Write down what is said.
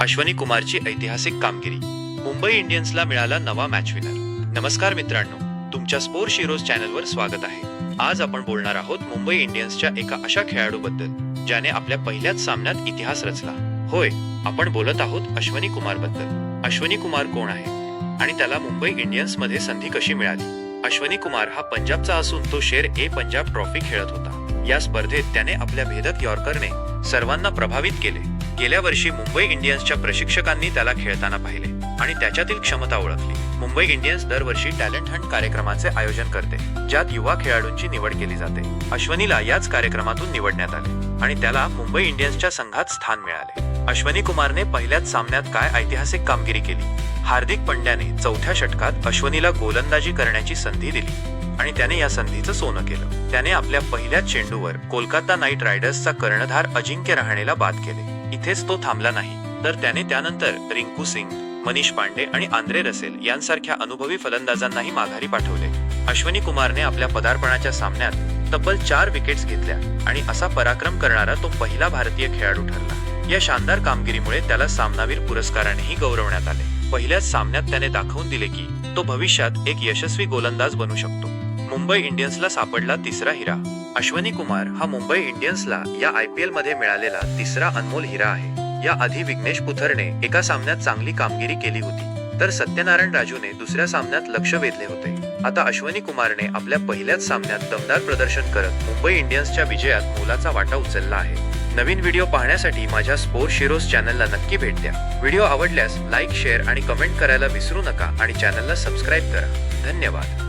अश्वनी कुमारची ऐतिहासिक कामगिरी, मुंबई इंडियन्सला मिळाला नवा मॅच विनर। नमस्कार मित्रांनो, तुमच्या स्पोर्ट्स हिरोज चॅनलवर स्वागत आहे। आज आपण बोलणार आहोत मुंबई इंडियन्सच्या एका अशा खेळाडूबद्दल ज्याने आपल्या पहिल्याच सामन्यात इतिहास रचला। होय, आपण बोलत आहोत अश्वनी कुमार बद्दल। अश्वनी कुमार कोण आहे आणि त्याला मुंबई इंडियन्स मध्ये संधी कशी मिळाली? अश्वनी कुमार हा पंजाबचा असून तो शेर ए पंजाब ट्रॉफी खेळत होता। या स्पर्धेत त्याने आपल्या भेदक यॉर्करने सर्वांना प्रभावित केले। गेल्या वर्षी मुंबई इंडियन्सच्या प्रशिक्षकांनी त्याला खेळताना पाहिले आणि त्याच्यातील क्षमता ओळखली। मुंबई इंडियन्स दरवर्षी टॅलेंट हंट कार्यक्रमाचे आयोजन करते, ज्यात युवा खेळाडूंची निवड केली जाते। अश्वनीला याच कार्यक्रमातून निवडण्यात आले आणि त्याला मुंबई इंडियन्सच्या संघात स्थान मिळाले। अश्वनी कुमारने पहिल्याच सामन्यात काय ऐतिहासिक कामगिरी केली? हार्दिक पंड्याने चौथ्या षटकात अश्वनीला गोलंदाजी करण्याची संधी दिली आणि त्याने या संधीचं सोनं केलं। त्याने आपल्या पहिल्याच चेंडूवर कोलकाता नाईट रायडर्सचा कर्णधार अजिंक्य रहाणेला बाद केले। इथेच तो थांबला नाही, तर त्याने त्यानंतर रिंकू सिंग, मनीष पांडे आणि आंद्रे रसेल यांसारख्या अनुभवी फलंदाजांनाही माघारी पाठवले। अश्वनी कुमारने आपल्या पदार्पणाच्या सामन्यात तब्बल 4 विकेट्स घेतल्या आणि असा पराक्रम करणारा तो पहिला भारतीय खेळाडू ठरला। या शानदार कामगिरीमुळे त्याला सामनावीर पुरस्कारानेही गौरवण्यात आले। पहिल्याच सामन्यात त्याने दाखवून दिले की तो भविष्यात एक यशस्वी गोलंदाज बनू शकतो। मुंबई इंडियन्सला सापडला तिसरा हिरा। अश्वनी कुमार हा मुंबई इंडियन्सला या IPL मध्ये मिळालेला तिसरा अनमोल हिरा आहे। या आधी विघ्नेश पुथरने एका सामन्यात चांगली कामगिरी केली होती, तर सत्यनारायण राजूने दुसऱ्या सामन्यात लक्ष वेधले होते। आता अश्वनी कुमारने आपल्या पहिल्याच सामन्यात दमदार प्रदर्शन करत मुंबई इंडियन्सच्या विजयात मोलाचा वाटा उचलला आहे। नवीन व्हिडिओ पाहण्यासाठी माझ्या स्पोर्ट्स हिरोज चॅनलला नक्की भेट द्या। व्हिडिओ आवडल्यास लाईक, शेअर आणि कमेंट करायला विसरू नका आणि चॅनलला सबस्क्राईब करा। धन्यवाद।